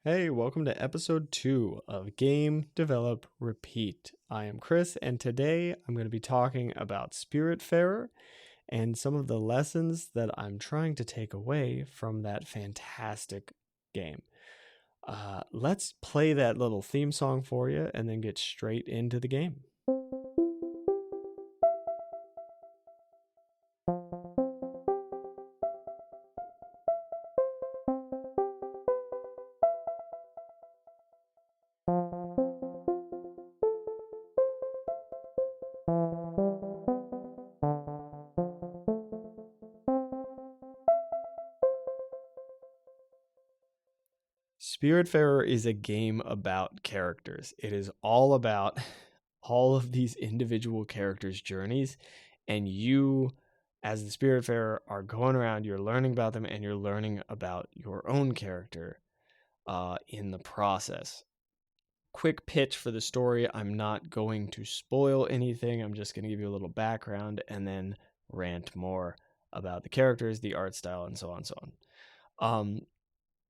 Hey, welcome to episode 2 of Game, Develop, Repeat. I am Chris, and today I'm going to be talking about Spiritfarer and some of the lessons that I'm trying to take away from that fantastic game. Let's play that little theme song for you and then get straight into the game. Spiritfarer is a game about characters. It is all about all of these individual characters' journeys, and you, as the Spiritfarer, are going around, you're learning about them, and you're learning about your own character in the process. Quick pitch for the story. I'm not going to spoil anything. I'm just going to give you a little background and then rant more about the characters, the art style, and so on and so on.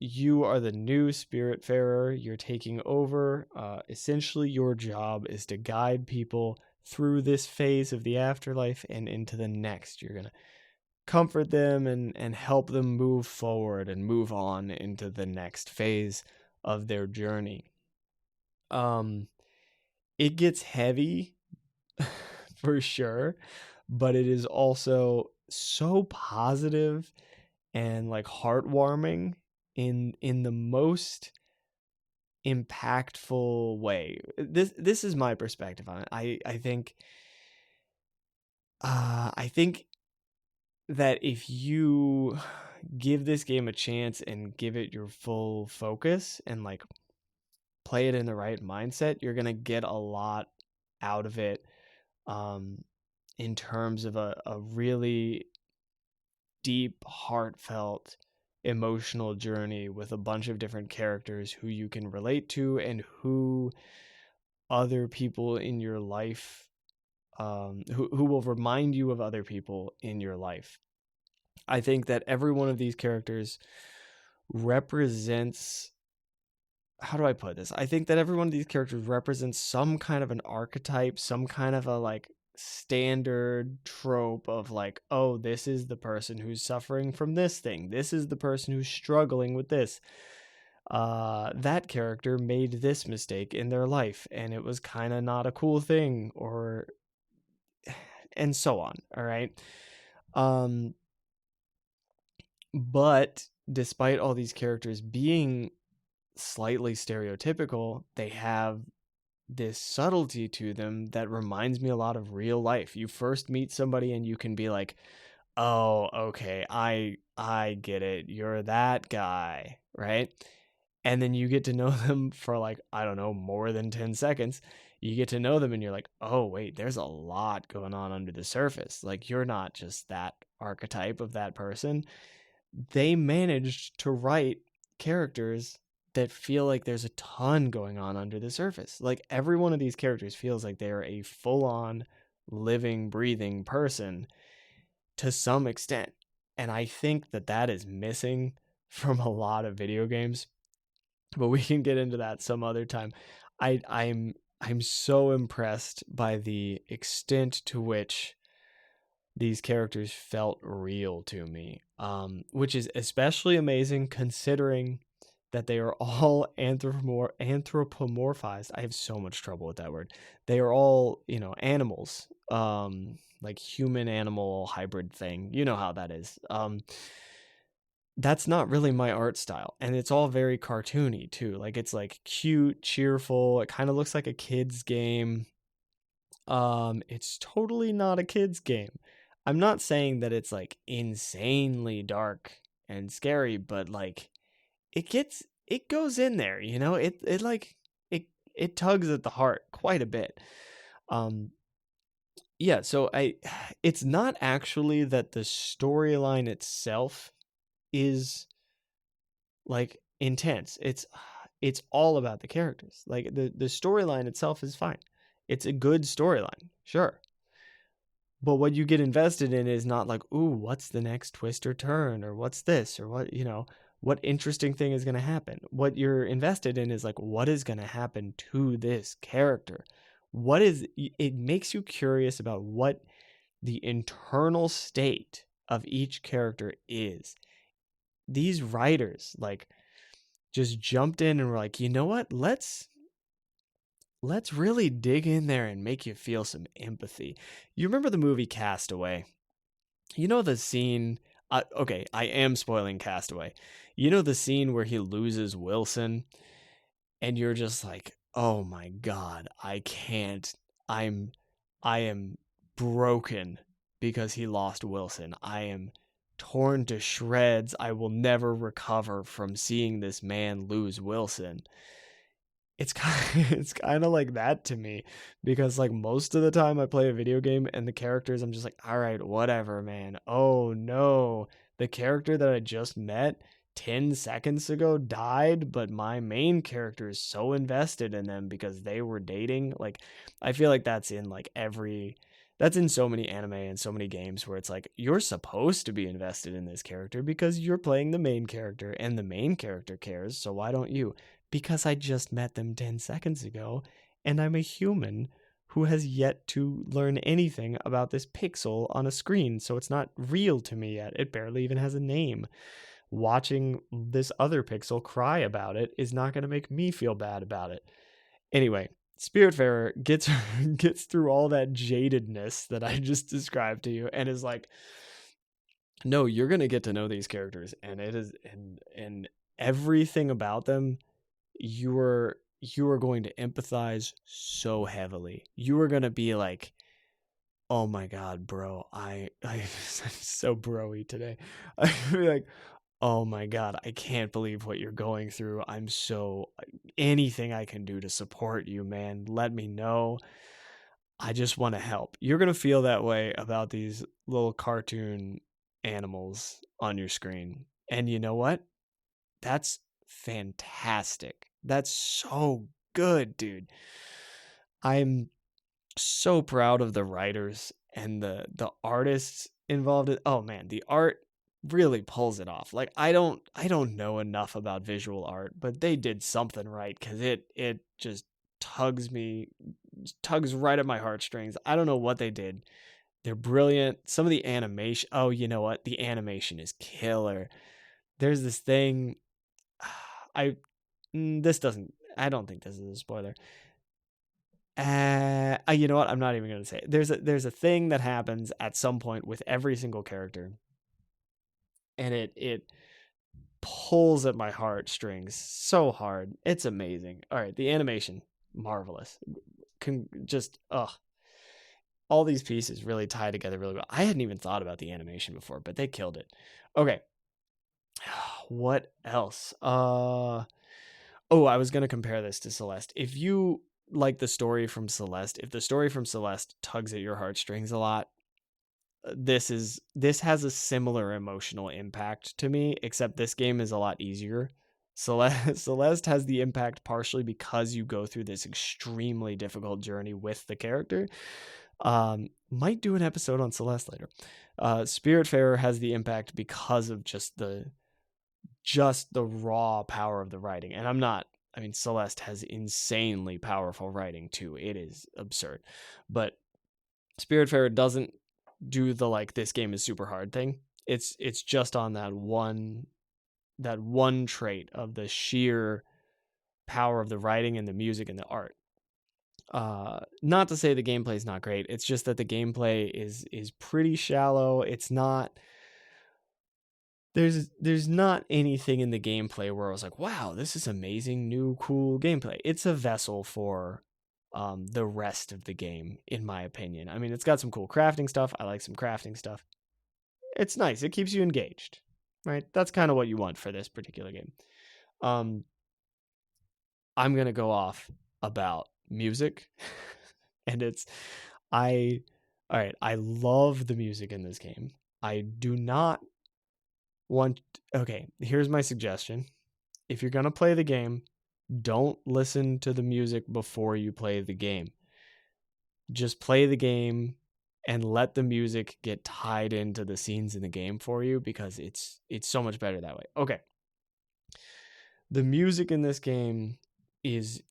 You are the new Spiritfarer. You're taking over. Essentially, your job is to guide people through this phase of the afterlife and into the next. You're going to comfort them and help them move forward and move on into the next phase of their journey. It gets heavy for sure, but it is also so positive and like heartwarming in the most impactful way. This is my perspective on it. I think that if you give this game a chance and give it your full focus and like play it in the right mindset, you're gonna get a lot out of it in terms of a really deep, heartfelt, emotional journey with a bunch of different characters who you can relate to and who other people in your life who will remind you of other people in your life. I think that every one of these characters represents, how do I put this? I think that every one of these characters represents some kind of an archetype, some kind of a like standard trope of like, oh, this is the person who's suffering from this thing. This is the person who's struggling with this. That character made this mistake in their life and it was kind of not a cool thing, or and so on. All right. But despite all these characters being slightly stereotypical, they have this subtlety to them that reminds me a lot of real life. You first meet somebody and you can be like, "Oh, okay, I get it. You're that guy," right? And then you get to know them for like, I don't know, more than 10 seconds. You get to know them and you're like, "Oh, wait, there's a lot going on under the surface. Like you're not just that archetype of that person." They managed to write characters that feel like there's a ton going on under the surface. Like every one of these characters feels like they're a full-on living, breathing person to some extent. And I think that that is missing from a lot of video games, but we can get into that some other time. I'm so impressed by the extent to which these characters felt real to me, which is especially amazing considering that they are all anthropomorphized. I have so much trouble with that word. They are all, animals, like human animal hybrid thing. You know how that is. That's not really my art style, and it's all very cartoony too. Like it's like cute, cheerful. It kind of looks like a kid's game. It's totally not a kid's game. I'm not saying that it's like insanely dark and scary, but like it goes in there, it like it tugs at the heart quite a bit. Um yeah, so it's not actually that the storyline itself is like intense. It's all about the characters. Like the storyline itself is fine. It's a good storyline, sure. But what you get invested in is not like, ooh, what's the next twist or turn, or what's this, or what, what interesting thing is going to happen. What you're invested in is like, what is going to happen to this character? It makes you curious about what the internal state of each character is. These writers like just jumped in and were like, you know what? Let's really dig in there and make you feel some empathy. You remember the movie Castaway? You know the scene. Okay, I am spoiling Castaway. You know the scene where he loses Wilson, and you're just like, oh my god, I can't. I'm, I am broken because he lost Wilson. I am torn to shreds. I will never recover from seeing this man lose Wilson. It's kind of like that to me, because like most of the time I play a video game and the characters, I'm just like, all right, whatever, man. Oh no, the character that I just met 10 seconds ago died, but my main character is so invested in them because they were dating. Like, I feel like that's in so many anime and so many games where it's like you're supposed to be invested in this character because you're playing the main character and the main character cares, so why don't you? Because I just met them 10 seconds ago, and I'm a human who has yet to learn anything about this pixel on a screen, so it's not real to me yet. It barely even has a name. Watching this other pixel cry about it is not going to make me feel bad about it. Anyway, Spiritfarer gets gets through all that jadedness that I just described to you and is like, no, you're going to get to know these characters, and it is and everything about them, you are going to empathize so heavily. You are going to be like, oh my god, bro, I'm so broy today. I be like, oh my god, I can't believe what you're going through. I'm so anything I can do to support you, man. Let me know. I just want to help. You're going to feel that way about these little cartoon animals on your screen. And you know what? That's fantastic. That's so good, dude. I'm so proud of the writers and the artists involved. Oh man, the art really pulls it off. Like I don't know enough about visual art, but they did something right, cuz it just tugs right at my heartstrings. I don't know what they did. They're brilliant. Some of the animation, oh, you know what? The animation is killer. There's this thing I this doesn't I don't think this is a spoiler. You know what? I'm not even going to say it. There's a thing that happens at some point with every single character, and it pulls at my heartstrings so hard. It's amazing. All right, the animation, marvelous. Just all these pieces really tie together really well. I hadn't even thought about the animation before, but they killed it. Okay, what else? Oh, I was gonna compare this to Celeste. If you like the story from Celeste, if the story from Celeste tugs at your heartstrings a lot, this has a similar emotional impact to me, except this game is a lot easier. Celeste has the impact partially because you go through this extremely difficult journey with the character. Might do an episode on Celeste later. Spiritfarer has the impact because of just the raw power of the writing. And I mean, Celeste has insanely powerful writing too. It is absurd. But Spiritfarer doesn't do the like this game is super hard thing. It's just on that one trait of the sheer power of the writing and the music and the art. Not to say the gameplay is not great. It's just that the gameplay is pretty shallow. It's not there's not anything in the gameplay where I was like, wow, this is amazing, new, cool gameplay. It's a vessel for the rest of the game, in my opinion. I mean, it's got some cool crafting stuff. I like some crafting stuff. It's nice. It keeps you engaged, right? That's kind of what you want for this particular game. I'm gonna go off about music, and all right. I love the music in this game. I do not okay, here's my suggestion. If you're going to play the game, don't listen to the music before you play the game. Just play the game and let the music get tied into the scenes in the game for you, because it's so much better that way. Okay. The music in this game is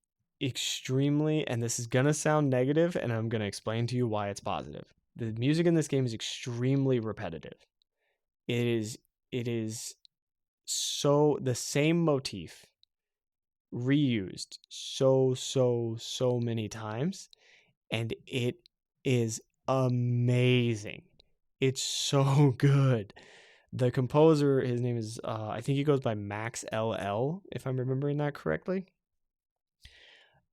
extremely, and this is going to sound negative, and I'm going to explain to you why it's positive. The music in this game is extremely repetitive. It is so the same motif reused so many times, and it is amazing. It's so good. The composer, his name is I think he goes by Max LL, if I'm remembering that correctly.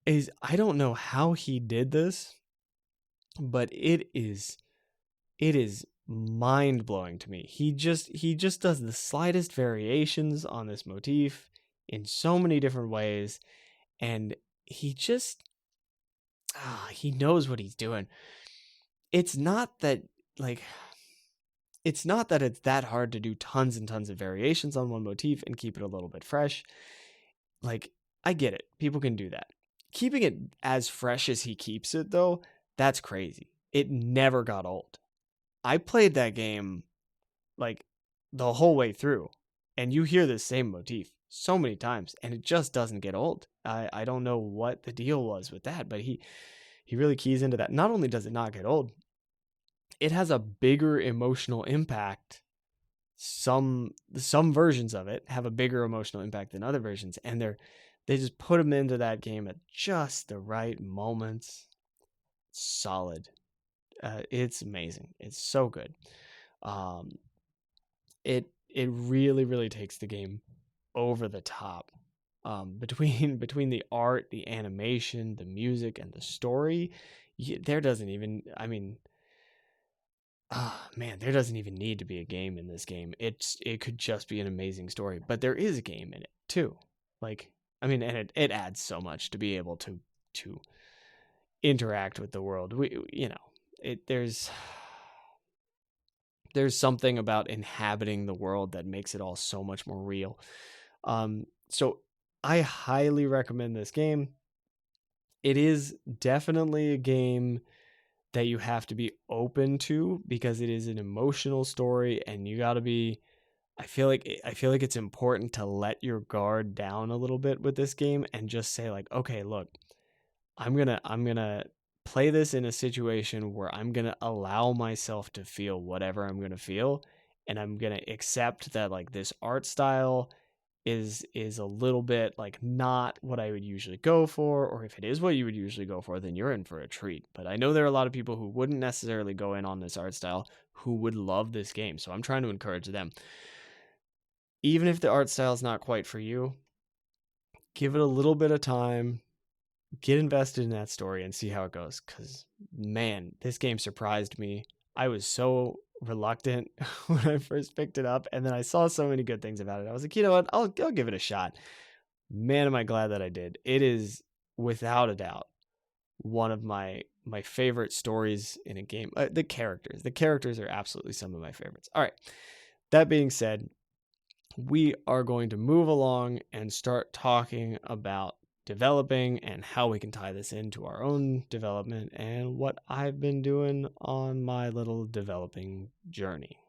Is I don't know how he did this, but it is mind-blowing to me. He just does the slightest variations on this motif in so many different ways, and he just he knows what he's doing. It's not that like it's not that it's that hard to do tons and tons of variations on one motif and keep it a little bit fresh. Like, I get it. People can do that. Keeping it as fresh as he keeps it, though, that's crazy. It never got old. I played that game like the whole way through, and you hear the same motif so many times, and it just doesn't get old. I don't know what the deal was with that, but he really keys into that. Not only does it not get old, it has a bigger emotional impact. Some versions of it have a bigger emotional impact than other versions, and they just put them into that game at just the right moments. Solid. It's amazing. It's so good. Um, it really takes the game over the top. Between the art, the animation, the music, and the story, there doesn't even. I mean, man, there doesn't even need to be a game in this game. It could just be an amazing story, but there is a game in it too. Like, I mean, and it adds so much to be able to interact with the world. There's something about inhabiting the world that makes it all so much more real. So I highly recommend this game. It is definitely a game that you have to be open to because it is an emotional story, and you got to be. I feel like it's important to let your guard down a little bit with this game and just say like, okay, look, I'm gonna play this in a situation where I'm gonna allow myself to feel whatever I'm gonna feel, and I'm gonna accept that like this art style is a little bit like not what I would usually go for, or if it is what you would usually go for, then you're in for a treat. But I know there are a lot of people who wouldn't necessarily go in on this art style who would love this game, so I'm trying to encourage them. Even if the art style is not quite for you, give it a little bit of time, get invested in that story and see how it goes, because man, this game surprised me. I was so reluctant when I first picked it up, and then I saw so many good things about it. I was like, you know what, I'll give it a shot. Man, am I glad that I did. It is without a doubt one of my favorite stories in a game. The characters are absolutely some of my favorites. All right, that being said, we are going to move along and start talking about developing and how we can tie this into our own development and what I've been doing on my little developing journey.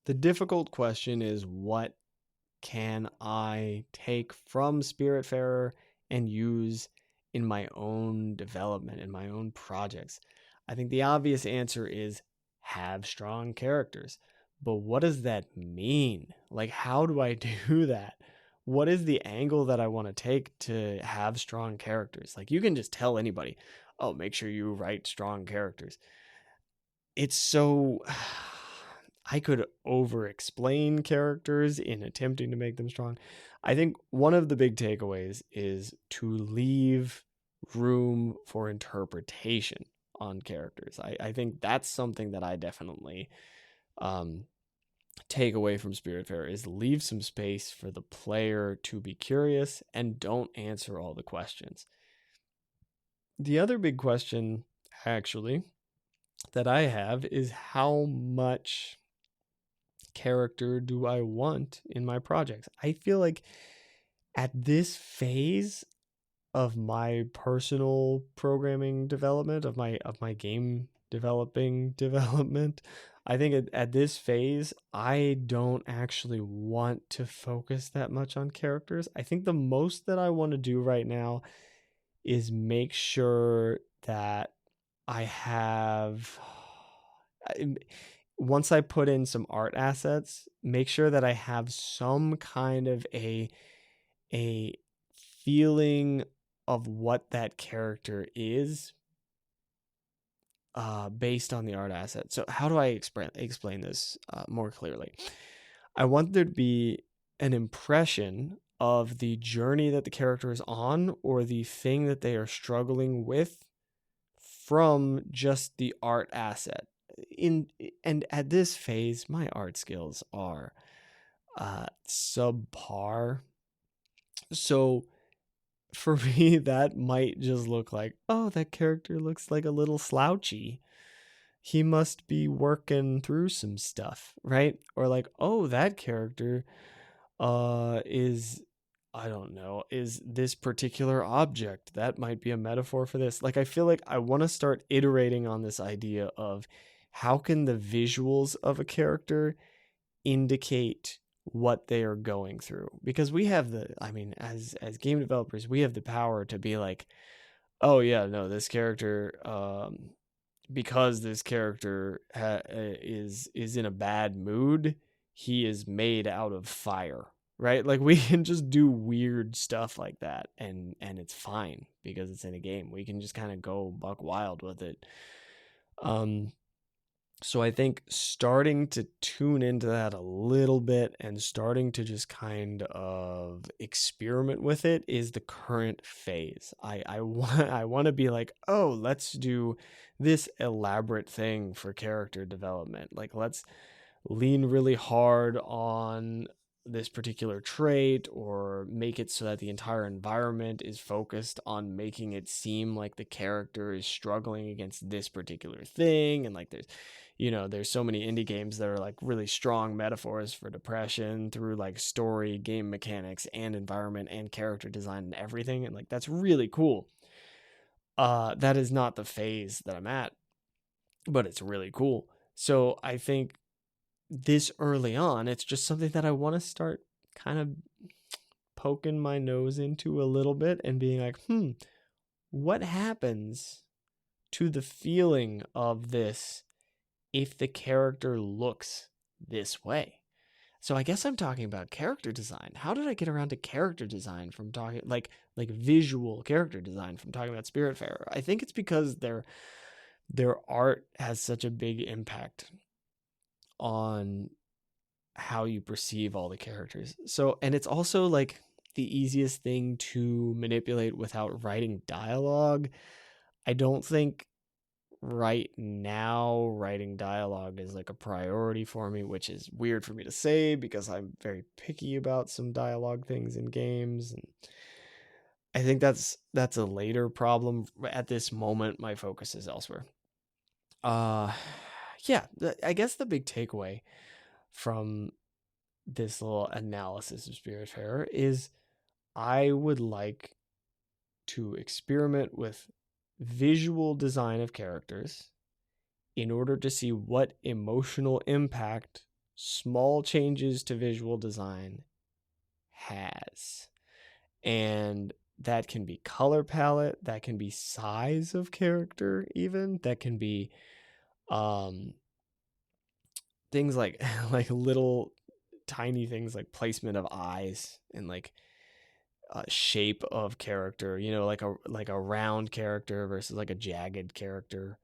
The difficult question is, what can I take from Spiritfarer and use in my own development, in my own projects? I think the obvious answer is have strong characters. But what does that mean? Like, how do I do that? What is the angle that I want to take to have strong characters? Like, you can just tell anybody, oh, make sure you write strong characters. It's so I could over explain characters in attempting to make them strong. I think one of the big takeaways is to leave room for interpretation on characters. I think that's something that I definitely um, take away from Spiritfarer, is leave some space for the player to be curious and don't answer all the questions. The other big question, actually, that I have is, how much character do I want in my projects? I feel like at this phase, of my personal programming development, of my game developing development. I think at this phase, I don't actually want to focus that much on characters. I think the most that I want to do right now is make sure that I have once I put in some art assets, make sure that I have some kind of a feeling of what that character is based on the art asset. So how do I explain this more clearly? I want there to be an impression of the journey that the character is on or the thing that they are struggling with from just the art asset. In and at this phase, my art skills are subpar. So for me, that might just look like, oh, that character looks like a little slouchy. He must be working through some stuff, right? Or like, oh, that character is, I don't know, is this particular object. That might be a metaphor for this. Like, I feel like I want to start iterating on this idea of how can the visuals of a character indicate what they are going through, because we have the, I mean, as game developers, we have the power to be like, oh yeah, no, this character because this character is in a bad mood, he is made out of fire, right? Like we can just do weird stuff like that, and it's fine because it's in a game. We can just kind of go buck wild with it. um so I think starting to tune into that a little bit and starting to just kind of experiment with it is the current phase. I want to be like, oh, let's do this elaborate thing for character development. Like, let's lean really hard on this particular trait or make it so that the entire environment is focused on making it seem like the character is struggling against this particular thing. And like there's so many indie games that are like really strong metaphors for depression through like story, game mechanics, and environment and character design and everything, and like that's really cool. That is not the phase that I'm at, but it's really cool. So I think this early on, it's just something that I want to start kind of poking my nose into a little bit and being like, what happens to the feeling of this if the character looks this way? So I guess I'm talking about character design. How did I get around to character design from talking like visual character design from talking about Spiritfarer? I think it's because their art has such a big impact on how you perceive all the characters. So, and it's also like the easiest thing to manipulate without writing dialogue. I don't think right now writing dialogue is like a priority for me, which is weird for me to say because I'm very picky about some dialogue things in games, and I think that's a later problem. At this moment my focus is elsewhere. uh yeah, I guess the big takeaway from this little analysis of Spiritfarer is I would like to experiment with visual design of characters in order to see what emotional impact small changes to visual design has. And that can be color palette, that can be size of character, even that can be um things like like little tiny things like placement of eyes and like shape of character, like a round character versus like a jagged character.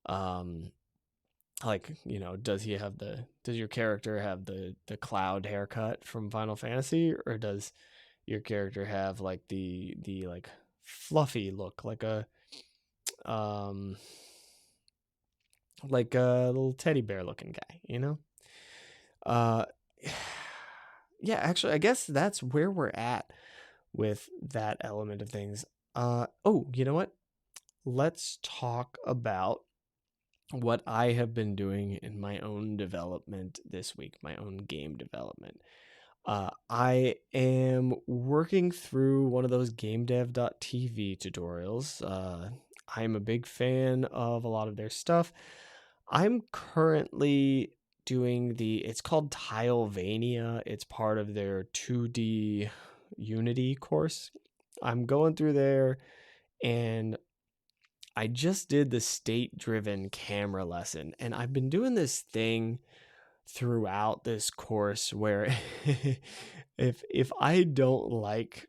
um like, does your character have the cloud haircut from Final Fantasy, or does your character have like the like fluffy look, um like a little teddy bear looking guy? uh yeah, actually I guess that's where we're at with that element of things. Oh, you know what? Let's talk about what I have been doing in my own development this week, my own game development. I am working through one of those gamedev.tv tutorials. I'm a big fan of a lot of their stuff. I'm currently doing it's called Tilevania. It's part of their 2D Unity course. I'm going through there, and I just did the state-driven camera lesson, and I've been doing this thing throughout this course where if I don't like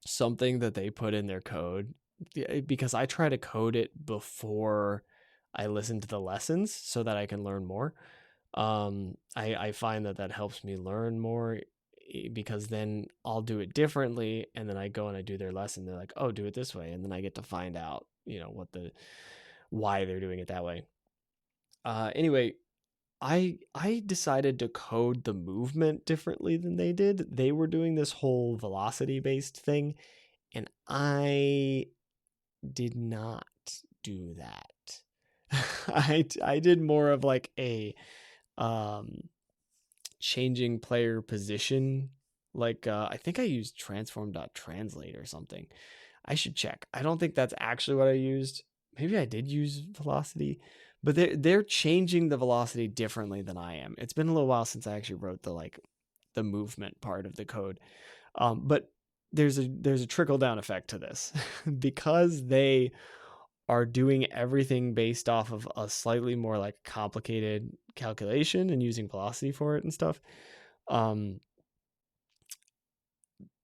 something that they put in their code, because I try to code it before I listen to the lessons so that I can learn more. I find that helps me learn more, because then I'll do it differently, and then I go and I do their lesson. They're like, "Oh, do it this way," and then I get to find out, why they're doing it that way. Anyway, I decided to code the movement differently than they did. They were doing this whole velocity based thing, and I did not do that. I did more of like a um changing player position. Like I think I used transform.translate or something. I should check. I don't think that's actually what I used. Maybe I did use velocity, but they're changing the velocity differently than I am. It's been a little while since I actually wrote the movement part of the code. But there's a trickle down effect to this because they are doing everything based off of a slightly more like complicated calculation and using velocity for it and stuff. Um,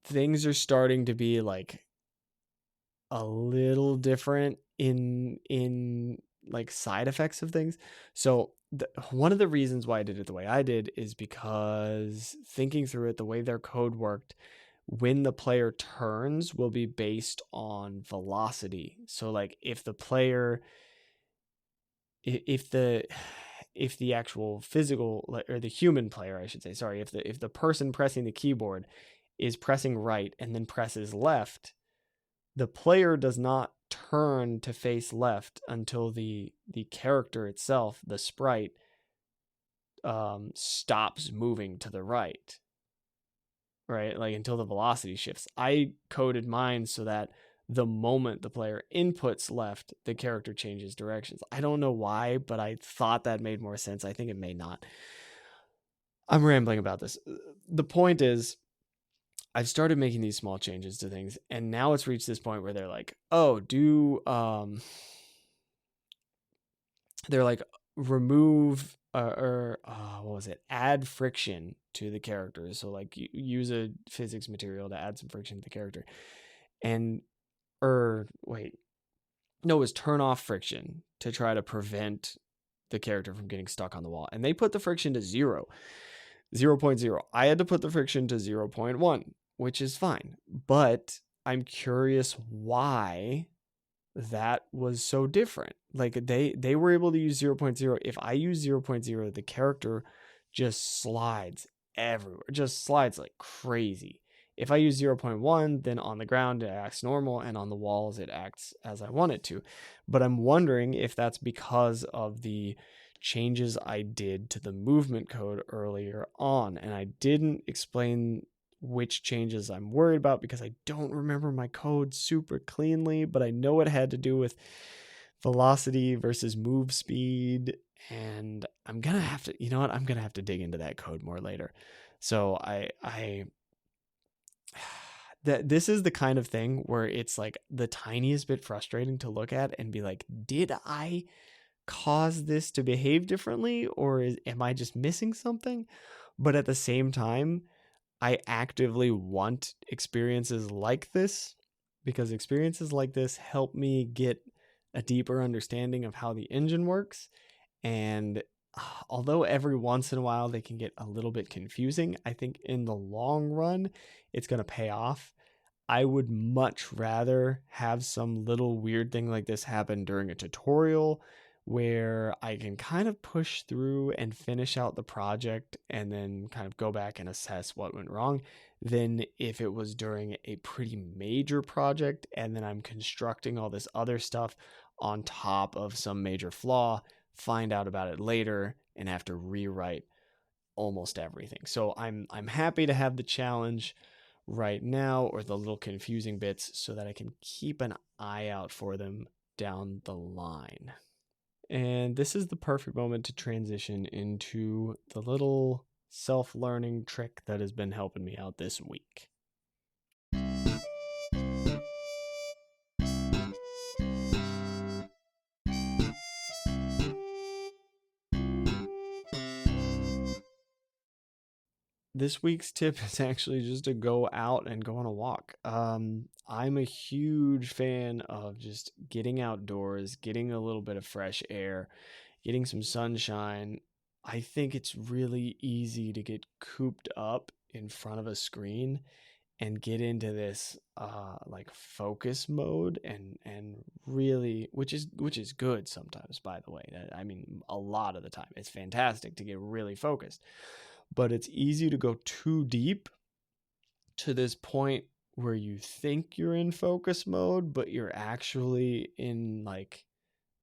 Things are starting to be like a little different in like side effects of things. So one of the reasons why I did it the way I did is because thinking through it, the way their code worked, when the player turns will be based on velocity. So like if the player if the if the actual physical, or the human player, I should say, sorry, if the person pressing the keyboard is pressing right and then presses left, the player does not turn to face left until the character itself, the sprite, stops moving to the right. Right? Like until the velocity shifts. I coded mine so that the moment the player inputs left, the character changes directions. I don't know why, but I thought that made more sense. I think it may not. I'm rambling about this. The point is, I've started making these small changes to things, and now it's reached this point where they're like, "Oh, they're like, remove or what was it? Add friction to the characters. So like, you use a physics material to add some friction to the character, and or wait, no, it was turn off friction to try to prevent the character from getting stuck on the wall. And they put the friction to 0.0. I had to put the friction to 0.1, which is fine. But I'm curious why that was so different. Like they were able to use 0.0. If I use 0.0, the character just slides everywhere. Just slides like crazy. If I use 0.1, then on the ground it acts normal, and on the walls it acts as I want it to. But I'm wondering if that's because of the changes I did to the movement code earlier on. And I didn't explain which changes I'm worried about because I don't remember my code super cleanly, but I know it had to do with velocity versus move speed. And I'm gonna have to, I'm gonna have to dig into that code more later. So this is the kind of thing where it's like the tiniest bit frustrating to look at and be like, did I cause this to behave differently, or am I just missing something? But at the same time, I actively want experiences like this, because experiences like this help me get a deeper understanding of how the engine works. And although every once in a while they can get a little bit confusing, I think in the long run, it's going to pay off. I would much rather have some little weird thing like this happen during a tutorial where I can kind of push through and finish out the project and then kind of go back and assess what went wrong, than if it was during a pretty major project and then I'm constructing all this other stuff on top of some major flaw, find out about it later, and have to rewrite almost everything. So I'm happy to have the challenge right now, or the little confusing bits, so that I can keep an eye out for them down the line. And this is the perfect moment to transition into the little self-learning trick that has been helping me out this week. This week's tip is actually just to go out and go on a walk. I'm a huge fan of just getting outdoors, getting a little bit of fresh air, getting some sunshine. I think it's really easy to get cooped up in front of a screen and get into this like focus mode, and really, which is good sometimes, by the way. I mean, a lot of the time it's fantastic to get really focused, but it's easy to go too deep to this point where you think you're in focus mode, but you're actually in like,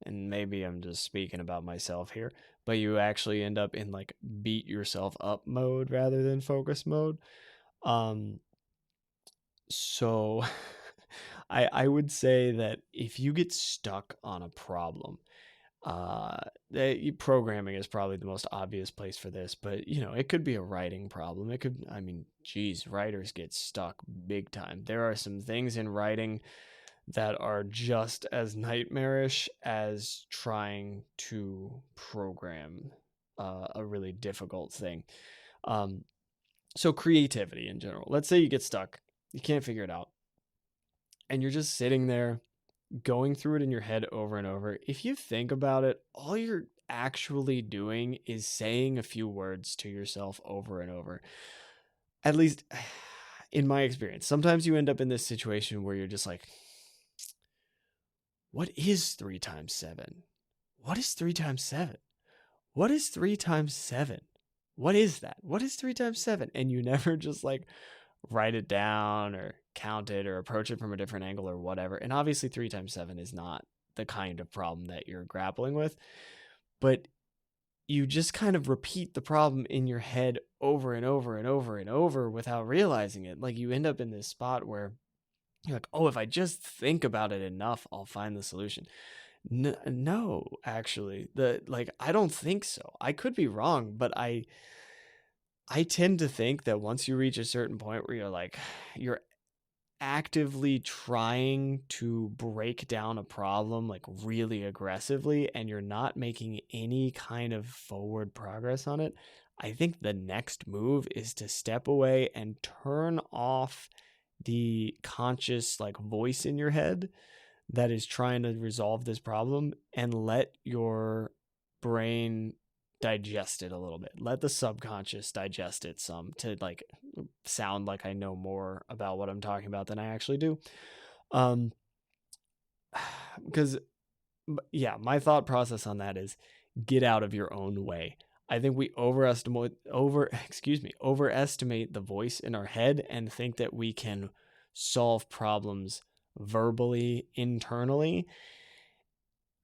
and maybe I'm just speaking about myself here, but you actually end up in like beat yourself up mode rather than focus mode. Um, so I would say that if you get stuck on a problem, uh, programming is probably the most obvious place for this, but you know, it could be a writing problem. It could, I mean, geez, writers get stuck big time. There are some things in writing that are just as nightmarish as trying to program a really difficult thing. Um, so creativity in general. Let's say you get stuck, you can't figure it out, and you're just sitting there going through it in your head over and over. If you think about it, all you're actually doing is saying a few words to yourself over and over. At least in my experience, sometimes you end up in this situation where you're just like, what is 3 times 7? What is 3 times 7? What is 3 times 7? What is that? What is 3 times 7? And you never just like write it down or count it or approach it from a different angle or whatever. And obviously 3 times 7 is not the kind of problem that you're grappling with, but you just kind of repeat the problem in your head over and over and over and over without realizing it. Like you end up in this spot where you're like, oh, if I just think about it enough, I'll find the solution. No, actually, I don't think so. I could be wrong, but I tend to think that once you reach a certain point where you're like, you're actively trying to break down a problem like really aggressively and you're not making any kind of forward progress on it, I think the next move is to step away and turn off the conscious like voice in your head that is trying to resolve this problem, and let your brain digest it a little bit. Let the subconscious digest it some, to like sound like I know more about what I'm talking about than I actually do. Because yeah, my thought process on that is get out of your own way. I think we overestimate the voice in our head and think that we can solve problems verbally internally.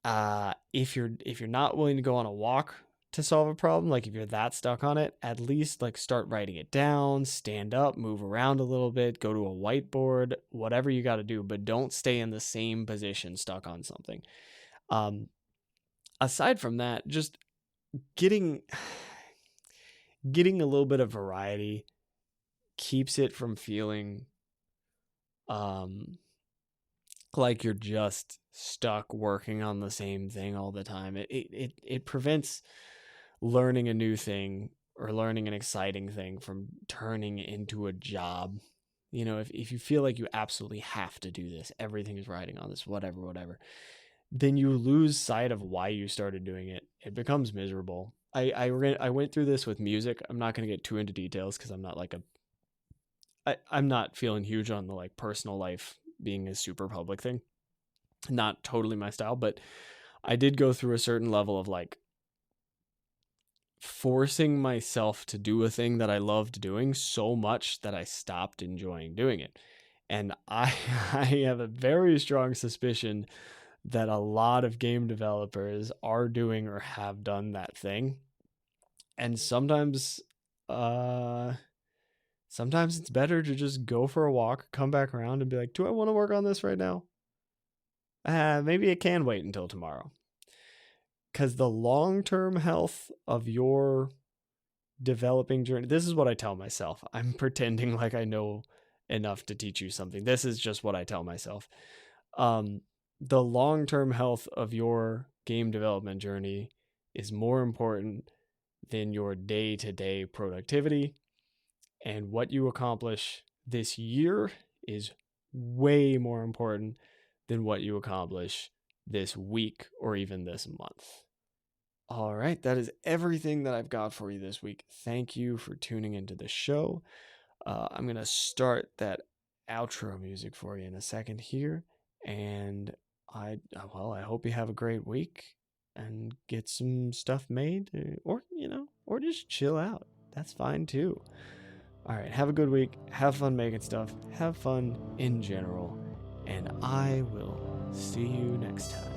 If you're not willing to go on a walk to solve a problem, like if you're that stuck on it, at least like start writing it down, stand up, move around a little bit, go to a whiteboard, whatever you got to do, but don't stay in the same position stuck on something. Aside from that, just getting a little bit of variety keeps it from feeling like you're just stuck working on the same thing all the time. It prevents learning a new thing or learning an exciting thing from turning into a job. You know, if you feel like you absolutely have to do this, everything is riding on this, whatever, then you lose sight of why you started doing it. It becomes miserable. I went through this with music. I'm not going to get too into details because I'm not like I'm not feeling huge on the like personal life being a super public thing. Not totally my style, but I did go through a certain level of like forcing myself to do a thing that I loved doing so much that I stopped enjoying doing it. And I I have a very strong suspicion that a lot of game developers are doing or have done that thing. And sometimes Sometimes it's better to just go for a walk, come back around, and be like, do I want to work on this right now? Maybe it can wait until tomorrow. Because the long-term health of your developing journey, this is what I tell myself. I'm pretending like I know enough to teach you something. This is just what I tell myself. The long-term health of your game development journey is more important than your day-to-day productivity. And what you accomplish this year is way more important than what you accomplish this week or even this month. All right, that is everything that I've got for you this week. Thank you for tuning into the show. I'm going to start that outro music for you in a second here. And I hope you have a great week and get some stuff made, or just chill out. That's fine too. All right, have a good week. Have fun making stuff. Have fun in general. And I will see you next time.